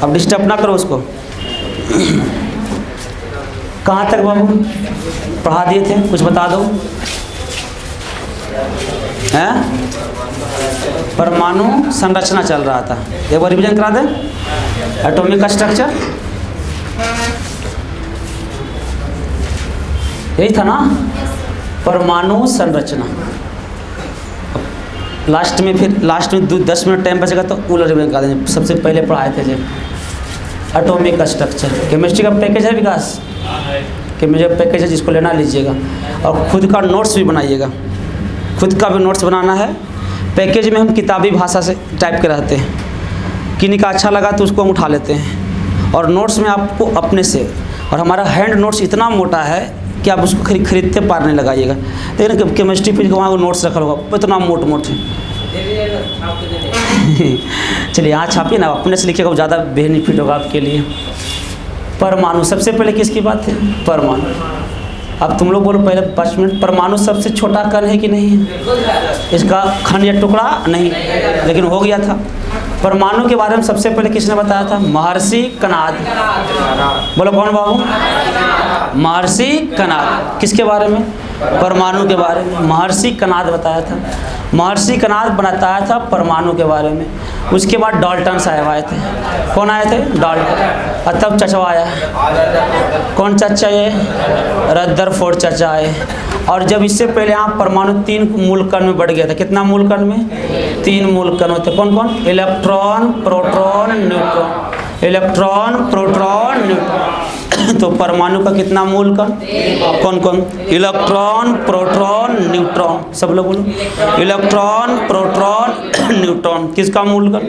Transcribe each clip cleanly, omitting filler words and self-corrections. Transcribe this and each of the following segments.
अब डिस्टर्ब ना करो उसको। कहाँ तक बाबू पढ़ा दिए थे, कुछ बता दो। हैं? परमाणु संरचना चल रहा था, एक बार रिवीजन करा दें। एटॉमिक स्ट्रक्चर यही था ना, परमाणु संरचना। लास्ट में 10 मिनट टाइम बचेगा तो वो रिवीजन करा देंगे। सबसे पहले पढ़ाए थे जब एटॉमिक स्ट्रक्चर। केमिस्ट्री का पैकेज है विकास, केमिस्ट्री का पैकेज है, जिसको लेना लीजिएगा। और खुद का नोट्स भी बनाइएगा, खुद का भी नोट्स बनाना है। पैकेज में हम किताबी भाषा से टाइप के रहते हैं, किन्हीं का अच्छा लगा तो उसको हम उठा लेते हैं। और नोट्स में आपको अपने से, और हमारा हैंड नोट्स इतना मोटा है कि आप उसको खरीदते पार नहीं लगाइएगा। लेकिन केमिस्ट्री फिजिक्स वहाँ वो नोट्स रखा होगा इतना मोट चलिए यहाँ छापिए ना, अपने से लिखिएगा, ज़्यादा बेनिफिट होगा आपके लिए। परमाणु, सबसे पहले किसकी बात है? परमाणु। अब तुम लोग बोलो पहले 5 मिनट, परमाणु सबसे छोटा कण है कि नहीं है? इसका खंड या टुकड़ा नहीं, लेकिन हो गया था। परमाणु के बारे में सबसे पहले किसने बताया था? महर्षि कणाद। बोलो कौन बाबू? महर्षि कणाद। किसके बारे में? परमाणु के बारे में महर्षि कणाद बताया था। महर्षि कणाद बताया था परमाणु के बारे में। उसके बाद डाल्टन साहब आए थे। कौन आए थे? डाल्टन। और तब चचा आया। कौन चचा? ये रदरफोर्ड चचा आए। और जब इससे पहले यहाँ परमाणु 3 मूल कण में बढ़ गया था। कितना मूल कण में? 3 मूल कण होते। कौन कौन? Electron, proton, neutron. Electron, proton, neutron. तो परमाणु का कितना मूल कण? कौन कौन? Electron, proton, neutron. सब लोग बोलो। Electron, proton, neutron. किसका मूल कण?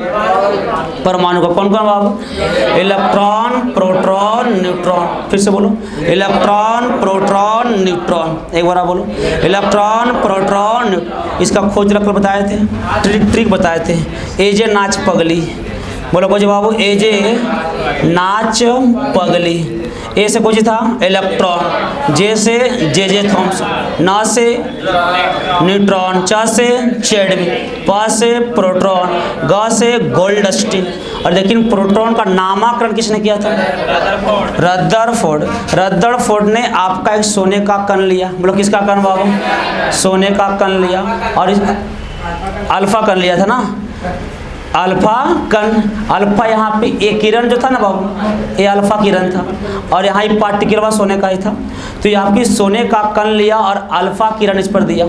परमाणु का। कौन कौन बाबू? Electron, proton, neutron. फिर से बोलो। Electron, proton, neutron. एक बार बोलो। Electron, proton, neutron. इसका खोज रखकर बताए थे, ट्रिक बताए थे। एजे नाच पगली। बोलो कोई बाबू। एजे नाच पगली। ए से कुछ था इलेक्ट्रॉन, जे से जे थॉम्सन, ना से न्यूट्रॉन, च से चैडविक, प से प्रोटॉन, ग से गोल्डस्टीन। और लेकिन प्रोटॉन का नामकरण किसने किया था? रदरफोर्ड। रदरफोर्ड ने आपका एक सोने का कण लिया। बोलो किसका कण बाबू? सोने का कण लिया। और अल्फा कण लिया था ना, अल्फा कण। अल्फा यहाँ पे एक किरण जो था ना बाबू, ये अल्फा किरण था। और यहाँ ये पार्टिकल सोने का ही था। तो ये आपकी सोने का कण लिया और अल्फा किरण इस पर दिया।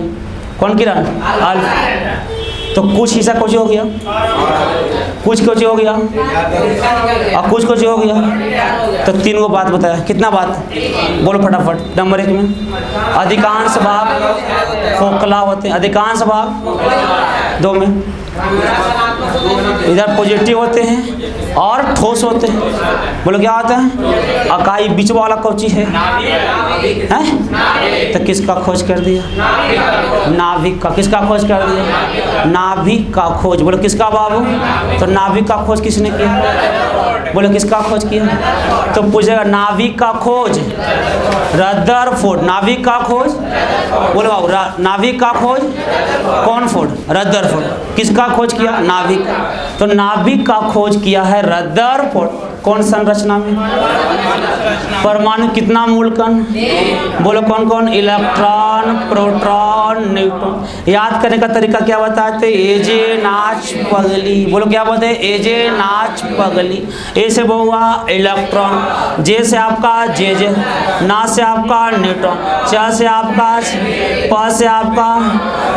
कौन किरण? अल्फा। तो कुछ हिस्सा कुछ हो गया, कुछ हो गया और कुछ हो गया। तो 3 को बात बताया। कितना बात? बोलो फटाफट। नंबर 1 में अधिकांश भाग खोखला होते हैं। अधिकांश भाग 2 में इधर पॉजिटिव होते हैं और ठोस होते हैं। बोलो क्या होता है? अकाई बीच वाला कौची है? तो किसका खोज कर दिया? नाभिक का। किसका खोज कर दिया? नाभिक का खोज। बोलो किसका बाबू? तो नाभिक का खोज किसने किया? बोलो किसका खोज किया? तो पूछेगा नाभिक का खोज रदरफोर्ड। नाभिक का खोज बोलो बाबू। नाभिक का खोज कौन? Ford, Rutherford. किसका खोज किया? नाभिक। तो नाभिक का खोज किया है रदरफोर्ड। कौन संरचना में? परमाणु कितना मूल कण? बोलो कौन कौन? Electron, proton, neutron. याद करने का तरीका क्या बताते? एजे नाच पगली। बोलो क्या बोलते? एजे नाच पगली। ए से हुआ इलेक्ट्रॉन, जे से आपका जे, ना से आपका न्यूट्रॉन, च से आपका, प से आपका,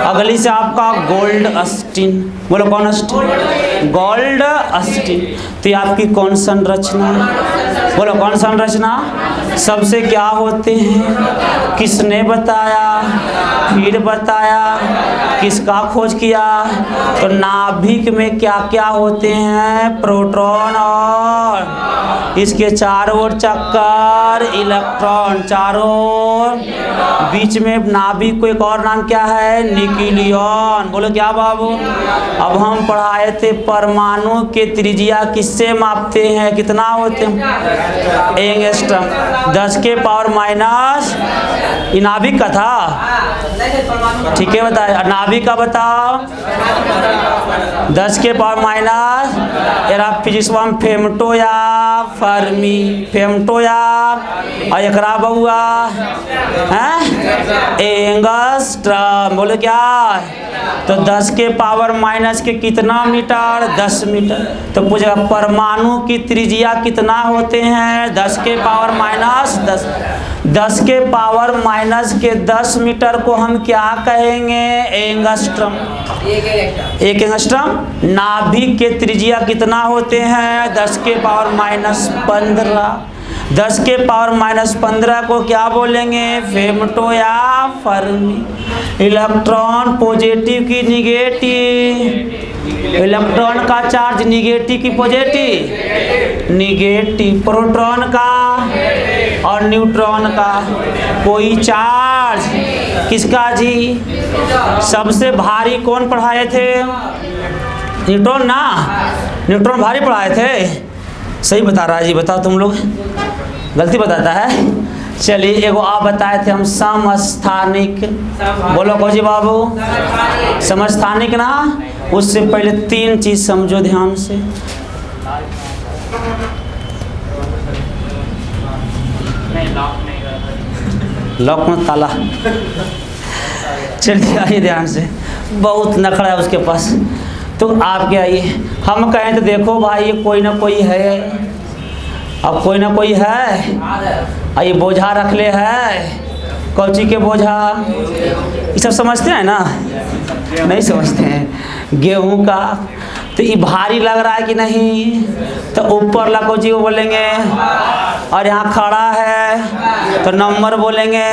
अगली से आपका गोल्डस्टीन। बोलो कौन स्टीन? गोल्डस्टीन। तो ये आपकी कौन संरचना? बोलो कौन संरचना? सबसे क्या होते हैं? किसने बताया? फिर बताया? किसका खोज किया? तो नाभिक में क्या क्या होते हैं? प्रोटॉन और इसके चारों ओर चक्कर, इलेक्ट्रॉन चारों ओर, बीच में नाभिक को एक और नाम क्या है, न्यूक्लियन। बोलो क्या बाबू। अब हम पढ़ाए थे परमाणु के त्रिज्या किससे मापते हैं, कितना होते हैं, एंगस्ट्रम। 10 के पावर माइनस, ये नाभिक का था, ठीक है बताए, नाभिक का बताओ, 10 के पावर माइनस, यार फिजिक्स में फेमटो या फर्मी, फेमटो या, और एकरा बउआ हैं एंगस्ट्रम। बोले क्या, तो 10 के पावर माइनस के कितना मीटर, 10 मीटर। तो पूछेगा परमाणु की त्रिज्या कितना होते हैं, 10 के पावर माइनस 10। 10 के पावर माइनस के 10 मीटर को हम क्या कहेंगे, एंगस्ट्रम। एक एंगस्ट्रम। नाभिक के त्रिज्या कितना होते हैं, 10 के पावर माइनस 15। 10 के पावर माइनस 15 को क्या बोलेंगे, फेमटो या फर्मी। इलेक्ट्रॉन पॉजिटिव की निगेटिव, इलेक्ट्रॉन का चार्ज निगेटिव की पॉजिटिव, निगेटिव। प्रोटॉन का और न्यूट्रॉन का कोई चार्ज, किसका जी, सबसे भारी कौन पढ़ाए थे, न्यूट्रॉन ना, न्यूट्रॉन भारी पढ़ाए थे। सही बता रहा है जी, बताओ तुम लोग गलती बताता है। चलिए एगो आप बताए थे हम समस्थानिक, बोलो खोजी बाबू, समस्थानिक ना। उससे पहले 3 चीज समझो ध्यान से। लॉक में ताला, चलिए आइए ध्यान से, बहुत नखड़ा है उसके पास। तो आप क्या आइए, हम कहें तो देखो भाई ये कोई ना कोई है, अब कोई ना कोई है, ये बोझा रख ले है, कौची के बोझा, ये सब समझते हैं ना, नहीं समझते हैं, गेहूं का। तो ये भारी लग रहा है कि नहीं, तो ऊपर ला कौची को बोलेंगे, और यहाँ खड़ा है तो नंबर बोलेंगे।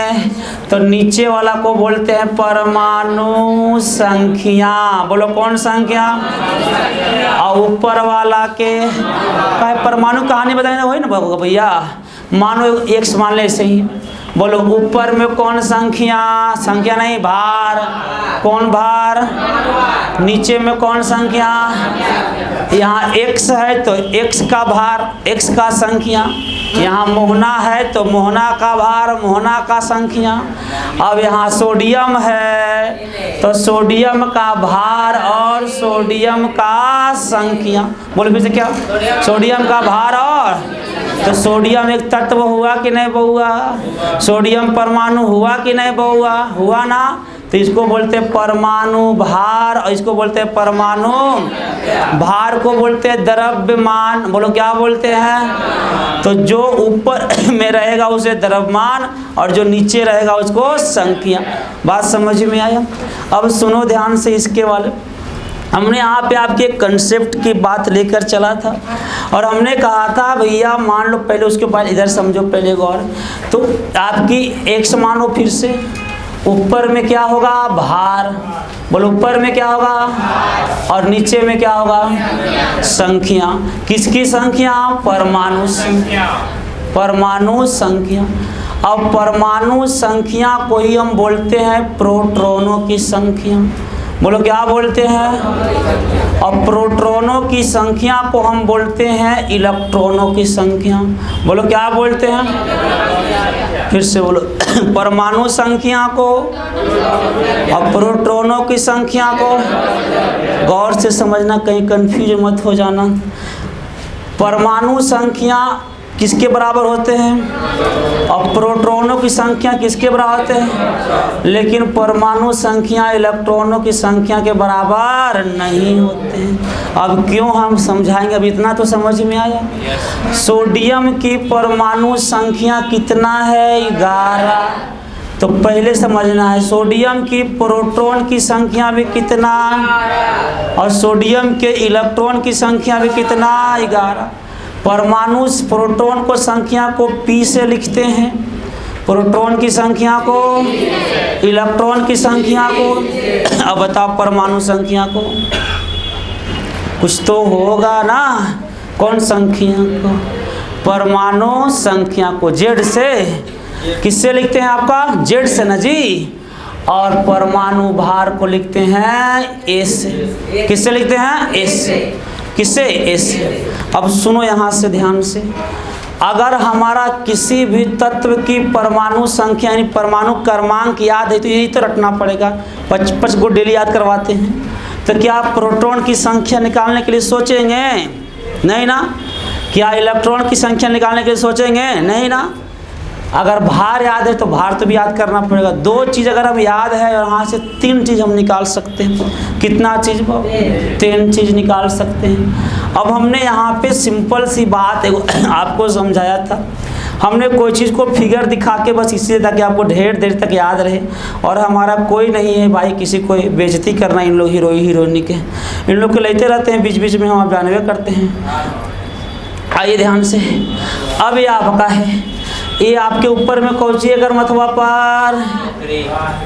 तो नीचे वाला को बोलते हैं परमाणु संख्या, बोलो कौन संख्या, और ऊपर वाला के कहे परमाणु कहानी बताएंगे वही ना भैया। मानो एक मान ले ऐसे ही, बोलो ऊपर में कौन संख्या, संख्या नहीं भार, कौन भार, नीचे में कौन संख्या, यहाँ x है तो x का भार, x का संख्या, यहाँ मोहना है तो मोहना का भार, मोहना का संख्या। अब यहाँ सोडियम है तो सोडियम का भार और सोडियम का संख्या। बोलो फिर से क्या, सोडियम का भार और, तो सोडियम एक तत्व हुआ कि नहीं बहुआ, सोडियम परमाणु हुआ कि नहीं बहुआ, हुआ ना। तो इसको बोलते हैं परमाणु भार, और इसको बोलते हैं परमाणु भार को बोलते हैं द्रव्यमान। बोलो क्या बोलते हैं, तो जो ऊपर में रहेगा उसे द्रव्यमान और जो नीचे रहेगा उसको संख्या। बात समझ में आया। अब सुनो ध्यान से इसके वाले, हमने यहाँ पे आपके कंसेप्ट की बात लेकर चला था और हमने कहा था भैया मान लो, पहले उसके बाद इधर समझो पहले गौर। तो आपकी x मानो फिर से, ऊपर में क्या होगा भार, बोलो ऊपर में क्या होगा, और नीचे में क्या होगा संख्या। किसकी संख्या, परमाणु संख्या, परमाणु संख्या। अब परमाणु संख्या को ही हम बोलते हैं प्रोटॉनों की संख्या। बोलो क्या बोलते हैं, और प्रोटॉनों की संख्या को हम बोलते हैं इलेक्ट्रॉनों की संख्या। बोलो क्या बोलते हैं, फिर से बोलो, परमाणु संख्या को और प्रोटॉनों की संख्या को। गौर से समझना, कहीं कंफ्यूज मत हो जाना। परमाणु संख्या किसके बराबर होते हैं और प्रोटॉनों की संख्या किसके बराबर होते हैं, लेकिन परमाणु संख्या इलेक्ट्रॉनों की संख्या के बराबर नहीं होते हैं। अब क्यों हम समझाएंगे, अब इतना तो समझ में आया। सोडियम की परमाणु संख्या कितना है, 11। तो पहले समझना है सोडियम की प्रोटॉन की संख्या भी कितना, और सोडियम के इलेक्ट्रॉन की संख्या भी कितना, 11। परमाणु प्रोटॉन को संख्या को P से लिखते हैं, प्रोटॉन की संख्या को, इलेक्ट्रॉन की संख्या को। अब बताओ परमाणु संख्या को, कुछ तो होगा ना, कौन संख्या को, परमाणु संख्या को जेड से, किससे लिखते हैं आपका, जेड से ना जी, और परमाणु भार को लिखते हैं एस से। किससे लिखते हैं, एस से। किससे, एस से। अब सुनो यहाँ से ध्यान से, अगर हमारा किसी भी तत्व की परमाणु संख्या यानी परमाणु क्रमांक याद है तो यही तो रटना पड़ेगा। 55 को डेली याद करवाते हैं, तो क्या आप प्रोटॉन की संख्या निकालने के लिए सोचेंगे, नहीं ना। क्या इलेक्ट्रॉन की संख्या निकालने के लिए सोचेंगे, नहीं ना। अगर भार याद है तो भार तो भी याद करना पड़ेगा। 2 चीज़ अगर हम याद है और यहाँ से 3 चीज़ हम निकाल सकते हैं। कितना चीज़, 3 चीज़ निकाल सकते हैं। अब हमने यहाँ पे सिंपल सी बात आपको समझाया था। हमने कोई चीज़ को फिगर दिखा के बस इसलिए ताकि आपको ढेर देर तक याद रहे, और हमारा कोई नहीं है भाई किसी को बेइज्जती करना। इन लोग हीरोइनी के इन लोग के लेते रहते हैं, बीच बीच में हम जानवे करते हैं। आइए ध्यान से, अब ये आपका है, ये आपके ऊपर में कौची अगर मथुआ पर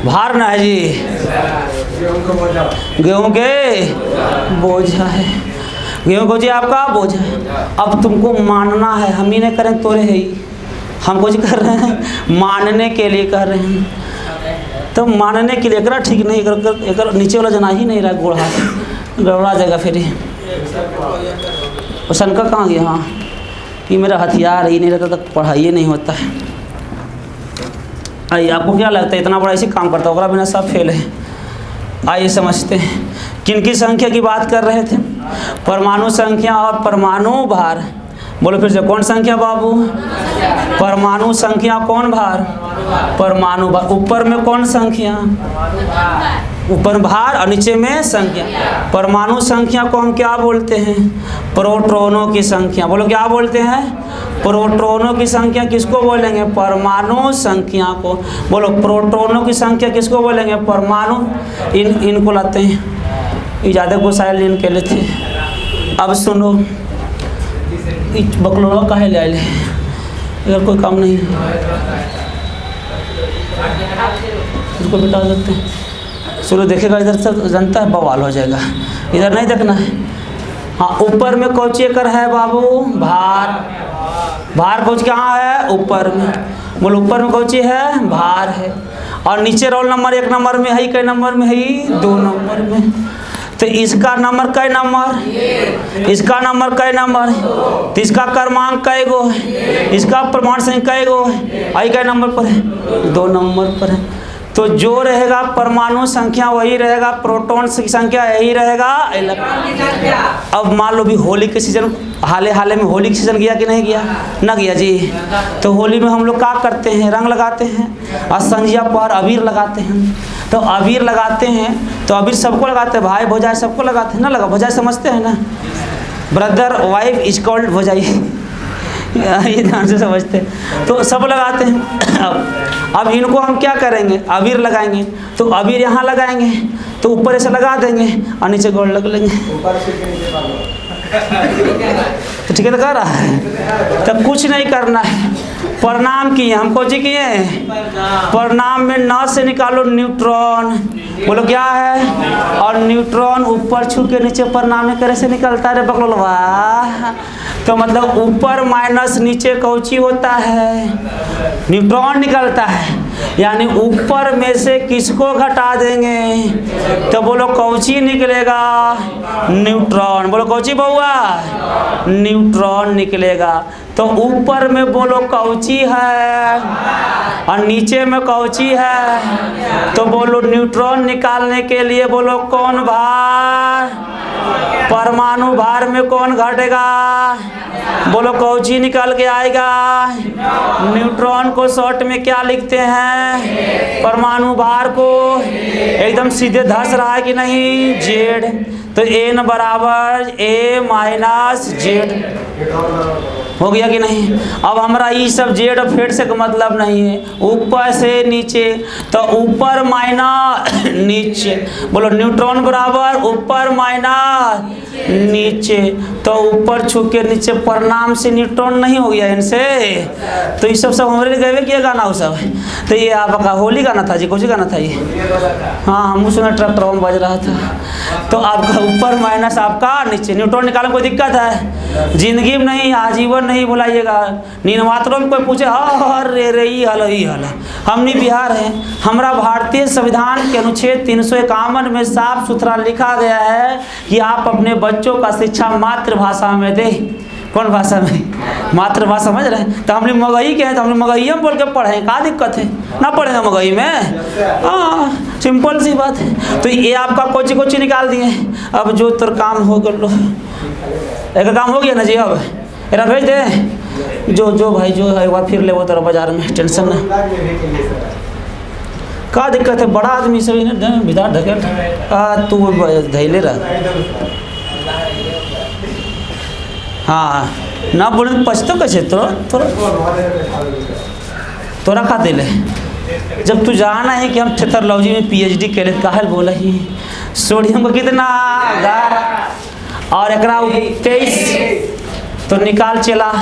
भार ना है जी, गेहूँ के बोझा है, गेहूँ को जी आपका बोझा है। अब तुमको मानना है, हम ही नहीं करें तोरे है ही, हम कुछ कर रहे हैं मानने के लिए कर रहे हैं। तो मानने के लिए करा ठीक नहीं, अगर नीचे वाला जना ही नहीं रहा, गोड़ हाथ गड़बड़ा जाएगा फिर ही। और शंकर कहाँ गया, हाँ कि मेरा हथियार ही नहीं रहता तक पढ़ाई नहीं होता है। आइए, आपको क्या लगता है इतना बड़ा ऐसे काम करता होगा, बिना सब फेल है। आइए समझते हैं किन की संख्या की बात कर रहे थे, परमाणु संख्या और परमाणु भार। बोलो फिर से, कौन संख्या बाबू, परमाणु संख्या, कौन भार, परमाणु भार। ऊपर में कौन संख्या, ऊपर भार और नीचे में संख्या। परमाणु संख्या को हम क्या बोलते हैं, प्रोटॉनों की संख्या। बोलो क्या बोलते हैं, प्रोटॉनों की संख्या किसको बोलेंगे, परमाणु संख्या को। बोलो प्रोटॉनों की संख्या किसको बोलेंगे, परमाणु। इनको लाते हैं, ज़्यादा गोसाइल इनके लिए थे। अब सुनो, बकलोड़ा काहे ले आए, अगर कोई काम नहीं उसको बिठा देते हैं। सुनो देखेगा, इधर से जनता है बवाल हो जाएगा, इधर नहीं देखना है। हाँ, ऊपर में कौची कर है बाबू, भार। भार कौच कहाँ है, ऊपर में। बोलो ऊपर में कौची है, भार है। और नीचे रोल नंबर 1 नंबर में है, कई नंबर में है, 2 नंबर में। तो इसका नंबर कई नंबर, इसका नंबर कई नंबर, तो इसका क्रमांक कई गो है, इसका प्रमाण संख्या कई गो है, आई कई नंबर पर है, 2 नंबर पर है। तो जो रहेगा परमाणु संख्या वही रहेगा, प्रोटॉन की संख्या यही रहेगा। अब मान लो भी होली के सीजन, हाल में होली का सीजन गया कि नहीं गया, ना गया जी। तो होली में हम लोग क्या करते हैं, रंग लगाते हैं और संजिया पर अबीर लगाते हैं। तो अबीर लगाते हैं तो अबीर सबको लगाते हैं, भाई भौजाई सबको लगाते हैं ना, लगा भौजाई समझते हैं ना, ब्रदर वाइफ इज कॉल्ड भौजाई, ये ध्यान से समझते हैं। तो सब लगाते हैं। अब इनको हम क्या करेंगे, अबीर लगाएंगे। तो अबीर यहाँ लगाएंगे तो ऊपर ऐसे लगा देंगे और नीचे गोल लग लेंगे। तो ठीक है, तो कर रहा है, तब कुछ नहीं करना है। प्रणाम किए, हमको जी किए, प्रणाम में न से निकालो न्यूट्रॉन। बोलो क्या है, और न्यूट्रॉन ऊपर छू के नीचे प्रणाम में करे से निकलता है बकलोलवा। तो मतलब ऊपर माइनस नीचे कौची होता है, न्यूट्रॉन निकलता है। यानी ऊपर में से किसको घटा देंगे, तो बोलो कौची निकलेगा, न्यूट्रॉन। बोलो कौची बउआ, न्यूट्रॉन निकलेगा। तो ऊपर में बोलो कौची है और नीचे में कौची है, तो बोलो न्यूट्रॉन निकालने के लिए बोलो कौन भार, परमाणु भार में कौन घटेगा, बोलो कौची निकल के आएगा। न्यूट्रॉन को शॉर्ट में क्या लिखते हैं, परमाणु भार को। एकदम सीधे धस रहा है कि नहीं, जेड। तो n बराबर a माइनस जेड हो गया कि नहीं। अब हमारा ये सब जेड और फेड से का मतलब नहीं है, ऊपर से नीचे। तो ऊपर माइनस नीचे, बोलो न्यूट्रॉन बराबर ऊपर माइनस नीचे। तो ऊपर छू के नीचे प्रणाम से न्यूट्रॉन नहीं हो गया इनसे। तो ये सब हमारे लिए गए किया गाना वो सब। तो ये आपका होली गाना था जी, कौन सी गाना था ये, हाँ हम सुना ट्रैक्टर में बज रहा था। तो आपका ऊपर माइनस आपका नीचे, न्यूट्रॉन निकालने कोई दिक्कत है, जिंदगी में नहीं आजीवन नहीं बुलाइएगा। नीनवात्रों में कोई पूछे हाँ रे रे ही हाला हमनी बिहार है। हमारा भारतीय संविधान के अनुच्छेद 351 में साफ सुथरा लिखा गया है कि आप अपने बच्चों का शिक्षा मातृभाषा में दें। कौन भाषा में? मातृभाषा। समझ रहे हैं? तो हमने मगही के हैं तो हमने मगही में बोल के पढ़ें, क्या दिक्कत है? ना पढ़ेंगे मगही में? हाँ, सिंपल सी बात है। तो ये आपका कोची कोची निकाल दिए। अब जो तो काम हो गया, एक काम हो गया ना जी। अब एरा भेज दे जो भाई जो है एक बार फिर ले वो तेरा बाजार में, टेंशन ना। क्या दिक्कत है? बड़ा आदमी सभी ने बिदा ढकेल तू धैले रहा। हाँ ना बोले पछतो कैसे तोरा खा दिले। जब तू जाना है कि हम थेथरलॉजी में PhD के लिए काहल बोला ही सोडियम को कितना और एकरा 23 तो निकाल चला।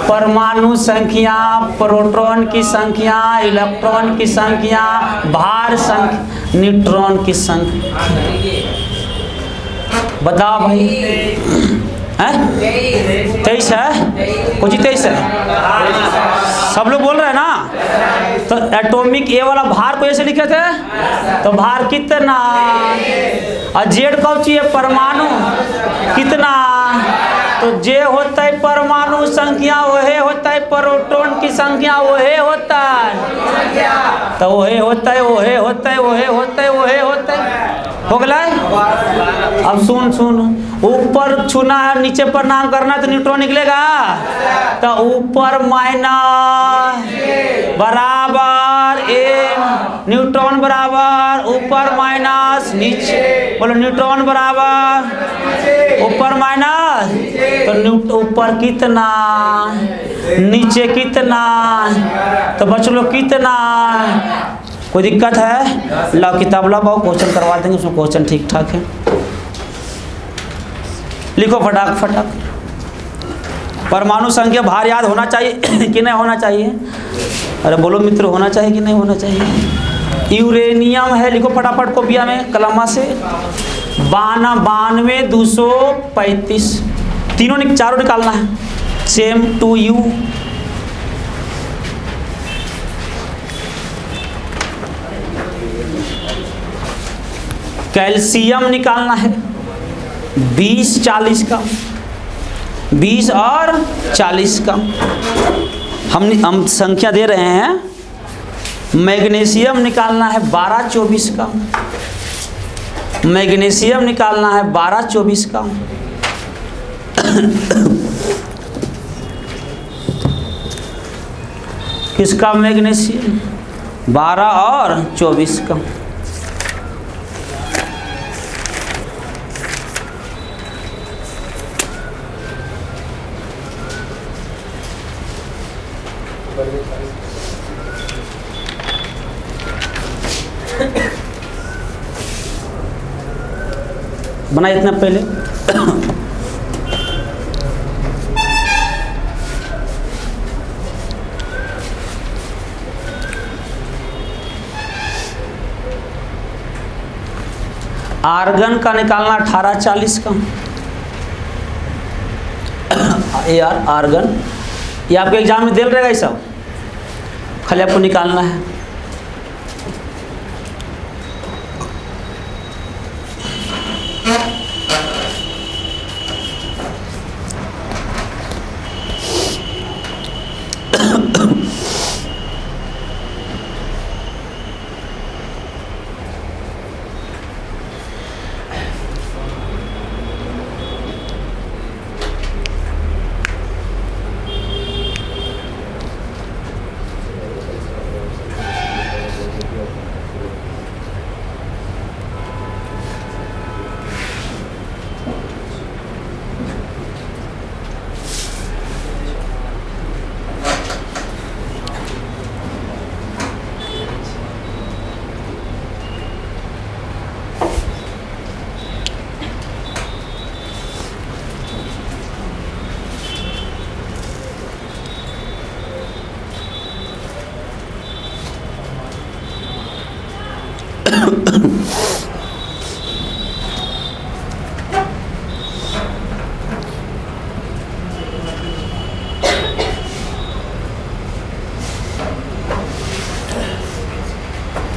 परमाणु संख्या, प्रोटॉन की संख्या, इलेक्ट्रॉन की संख्या, भार संख्या, न्यूट्रॉन की संख्या। बताओ भाई है 23 है? कुछ 23 है? सब लोग बोल रहे हैं ना। तो एटॉमिक ए वाला भार को ऐसे लिखे थे तो भार कितना, और जेड कब चाहिए? परमाणु कितना। तो जे होता है परमाणु संख्या वही होता है, प्रोटॉन की संख्या वही होता है। तो वही होता है वही होता है वही होता है वही होता है। हो गया। अब सुन ऊपर छूना है नीचे पर नाम करना तो न्यूट्रॉन निकलेगा। तो ऊपर माइनस बराबर एम, न्यूट्रॉन बराबर ऊपर माइनस नीचे। बोलो न्यूट्रॉन बराबर ऊपर माइनस। तो ऊपर कितना नीचे कितना, तो बच लो कितना। कोई दिक्कत है? ला किताब ला पाओ, क्वेश्चन करवा देंगे, उसमें क्वेश्चन ठीक ठाक है। लिखो फटाक। परमाणु संख्या भार याद होना चाहिए कि नहीं होना चाहिए? अरे बोलो मित्र, होना चाहिए कि नहीं होना चाहिए? यूरेनियम है, लिखो फटाफट कॉपिया में कलमा से। 92 235 चारों निकालना है। Same to you. कैल्शियम निकालना है 20 40 का, 20 और 40 का। हम संख्या दे रहे हैं। मैग्नीशियम निकालना है 12 24 का। मैग्नीशियम निकालना है 12 24 का। किसका? मैग्नीशियम 12 और 24 का। बना इतना पहले। आर्गन का निकालना 18 40 का। यार आर्गन ये आपके एग्जाम में दिल रहेगा, ये सब खाली आपको निकालना है।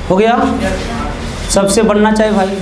हो गया? सबसे बनना चाहिए भाई।